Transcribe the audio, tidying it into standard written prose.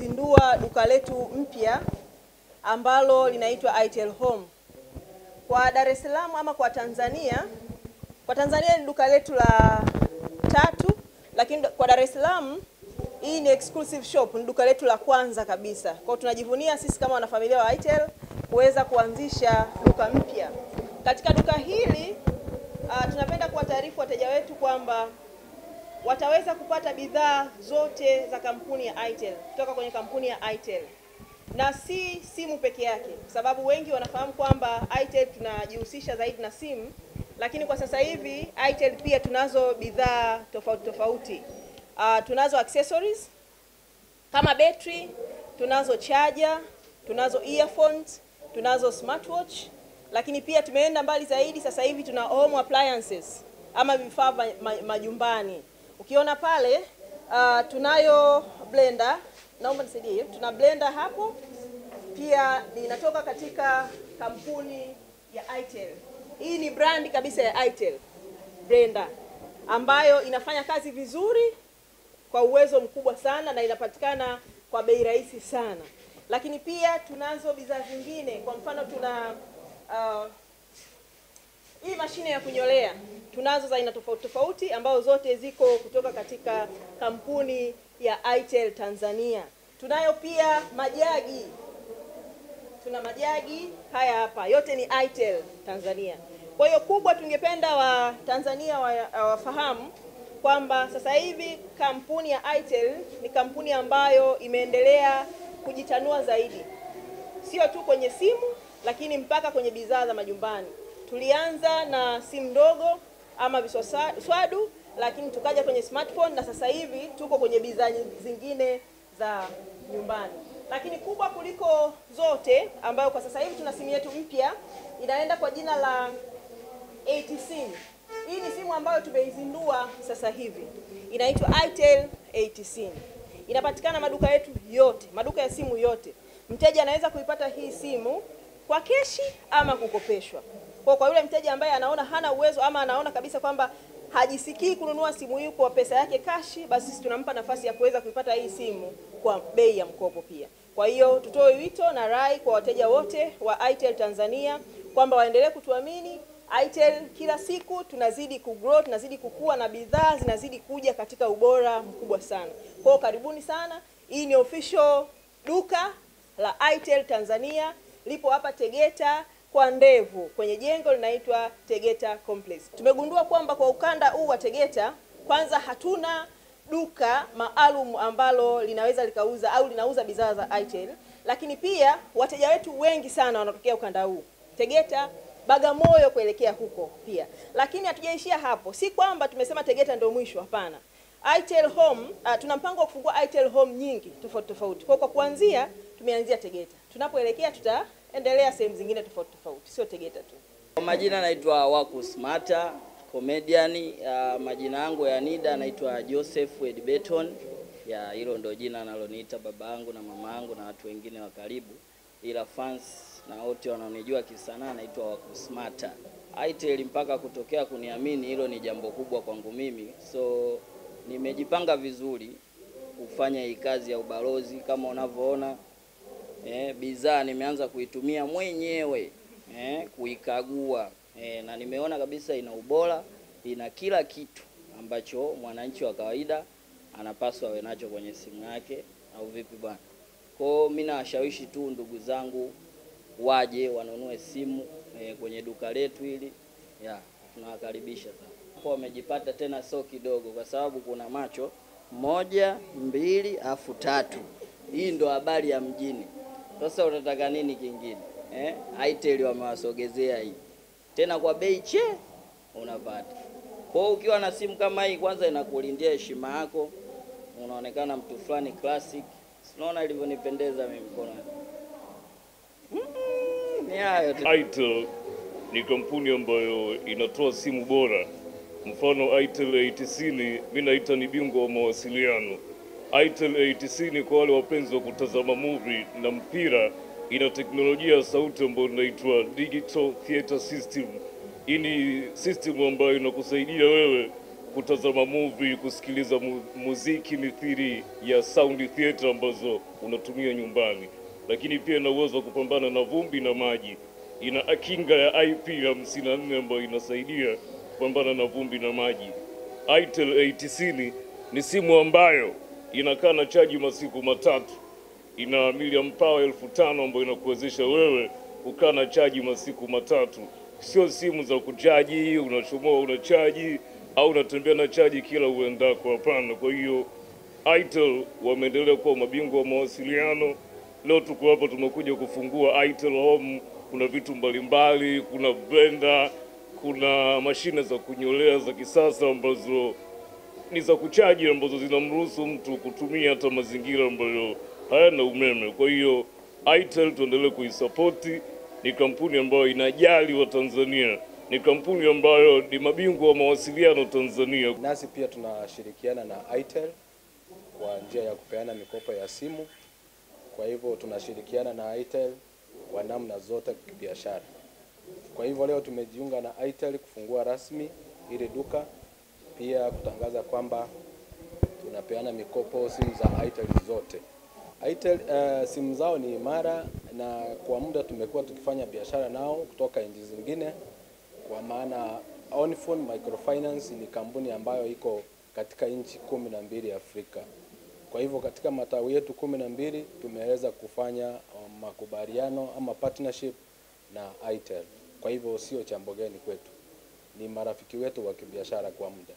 tumezindua duka letu mpya ambalo linaitwa Itel Home. Kwa Dar es Salaam ama kwa Tanzania ni duka letu la 3, lakini kwa Dar es Salaam hii ni exclusive shop, ni duka letu la kwanza kabisa. Kwa hiyo tunajivunia sisi kama wanafamilia wa Itel kuweza kuanzisha duka mpya. Katika duka hili tunapenda kuwataarifu wateja wetu kwamba wataweza kupata bidhaa zote za kampuni ya Itel kutoka kwenye kampuni ya Itel, na si simu peke yake, kwa sababu wengi wanafahamu kwamba Itel tunajihusisha zaidi na simu, lakini kwa sasa hivi Itel pia tunazo bidhaa tofauti. Tunazo accessories kama battery, tunazo charger, tunazo earphones, tunazo smartwatch, lakini pia tumeenda mbali zaidi. Sasa hivi tuna home appliances ama vifaa majumbani. Ukiona pale tunayo blender, naomba nisaidie. Tuna blender hapo, pia inatoka katika kampuni ya Itel. Hii ni brand kabisa ya Itel blender ambayo inafanya kazi vizuri kwa uwezo mkubwa sana na inapatikana kwa bei rahisi sana. Lakini pia tunazo bidhaa zingine, kwa mfano tuna hii mashine ya kunyolea. Tunazo za aina tofauti ambazo zote ziko kutoka katika kampuni ya Itel Tanzania. Tunayo pia majagi. Tuna majagi haya hapa, yote ni Itel Tanzania. Kwa hiyo kubwa, tungependa wa Tanzania wafahamu kwamba sasa hivi kampuni ya Itel ni kampuni ambayo imeendelea kujitanua zaidi, sio tu kwenye simu, lakini mpaka kwenye bidhaa za majumbani. Tulianza na simu ndogo ama viswadu, lakini tukaja kwenye smartphone, na sasa hivi tuko kwenye bidhaa zingine za nyumbani. Lakini kubwa kuliko zote, ambayo kwa sasa hivi tuna simu yetu mpya inaenda kwa jina la ATC. Hii ni simu ambayo tumeizindua sasa hivi, inaitwa Itel ATC. Inapatikana maduka yetu yote, maduka ya simu yote. Mteja anaweza kuipata hii simu kwa keshi ama kukopeshwa. Kwa yule mteja ambaye anaona hana uwezo ama anaona kabisa kwamba hajisikii kununua simu hii kwa pesa yake kashi, basi sisi tunampa nafasi ya kuweza kuipata hii simu kwa bei ya mkopo pia. Kwa hiyo tutoe wito na rai kwa wateja wote wa Itel Tanzania kwamba waendelee kutuamini. Itel kila siku tunazidi kugrow, tunazidi kukua, na bidhaa zinazidi kuja katika ubora mkubwa sana. Kwa hiyo karibuni sana. Hii ni official duka la Itel Tanzania, lipo hapa Tegeta kwa Ndevu, kwenye jengo linaitwa Tegeta Complex. Tumegundua kwamba kwa ukanda huu wa Tegeta, kwanza hatuna duka maalum ambalo linaweza likauza au linauza bidhaa za Itel, lakini pia wateja wetu wengi sana wanatokea ukanda huu Tegeta, Bagamoyo kuelekea huko pia. Lakini hatujaishia hapo. Si kwamba tumesema Tegeta ndio mwisho, hapana. Itel Home, tuna mpango wa kufungua Itel Home nyingi tofauti. Kwa kuanzia tumeanzia Tegeta. Tunapoelekea tutaendelea sehemu zingine tofauti, sio Tegeta tu. Kwa majina naitwa Wakusmata, comedian. Majina yangu ya NIDA naitwa Joseph Edbeton. Hilo ndio jina analoniita babangu na mamangu na watu wengine wa karibu. Ila fans na wote wanaonijua kisanaa naitwa Wakusmata. Itel mpaka kutokea kuniamini, hilo ni jambo kubwa kwangu mimi. So nimejipanga vizuri kufanya hii kazi ya ubalozi. Kama unavyoona bidhaa nimeanza kuitumia mwenyewe, kuikagua, na nimeona kabisa ina ubora, ina kila kitu ambacho mwananchi wa kawaida anapaswa awe nacho kwenye simu yake, au vipi bwana? Kwa mimi nawashawishi tu ndugu zangu waje wanunue simu kwenye duka letu hili. Tunawakaribisha sana. Kwa wamejipata tena sio kidogo, kwa sababu kuna macho 1, 2, afu 3. Hii ndo habari ya mjini. Sasa unataka nini kingine? Itel wamewasogezea hii. Tena kwa bei unapata. Kwa ukiwa na simu kama hii, kwanza inakulindia heshima yako. Unaonekana mtu fulani classic. Unaona ilivyonipendeza mimi mkono. Ni hayo tu. Itel ni kampuni ambayo inatoa simu bora. Mfano Itel ATC mimi naita ni bingwa wa mawasiliano. Itel ATC ni kwa wale wapenzi wa kutazama movie na mpira. Ina teknolojia ya sauti ambayo inaitwa Digital Theater System. Hii ni system ambayo inakusaidia wewe kutazama movie, kusikiliza muziki mithili ya sound theater ambazo unatumia nyumbani, lakini pia ina uwezo wa kupambana na vumbi na maji. Ina kinga ya IP54 ambayo inasaidia kupambana na vumbi na maji. Itel A90 ni simu ambayo inakaa na chaji masiku matatu. Ina miliampao 5000 ambayo inakuwezesha wewe kukaa na chaji masiku matatu. Sio simu za kuchaji, unachomoa unachaji au unatembea na chaji kila uendako, hapana. Kwa hiyo Itel wameendelea kuwa mabingwa wa mawasiliano. Leo tuko hapa tumekuja kufungua Itel Home. Kuna vitu mbalimbali, kuna blender, kuna mashine za kunyolea za kisasa ambazo ni za kuchaji, ambazo zinamruhusu mtu kutumia hata mazingira ambayo hayana umeme. Kwa hiyo Itel tuendelee kuisapoti. Ni kampuni ambayo inajali wa Tanzania, ni kampuni ambayo ni mabingwa wa mawasiliano Tanzania. Nasi pia tunashirikiana na Itel kwa njia ya kupeana mikopo ya simu. Kwa hivyo tunashirikiana na Itel kwa namna zote kibiashara. Kwa hivyo leo tumejiunga na Itel kufungua rasmi ile duka, pia kutangaza kwamba tunapeana mikopo simu za Itel zote. Itel simu zao ni imara, na kwa muda tumekuwa tukifanya biashara nao kutoka nchi zingine, kwa maana Onfone Microfinance ni kampuni ambayo iko katika nchi 12 Afrika. Kwa hivyo katika matawi yetu 12 tumeweza kufanya makubaliano ama partnership na Itel. Kwa hivyo sio jambo geni kwetu, ni marafiki wetu wa kibiashara kwa muda.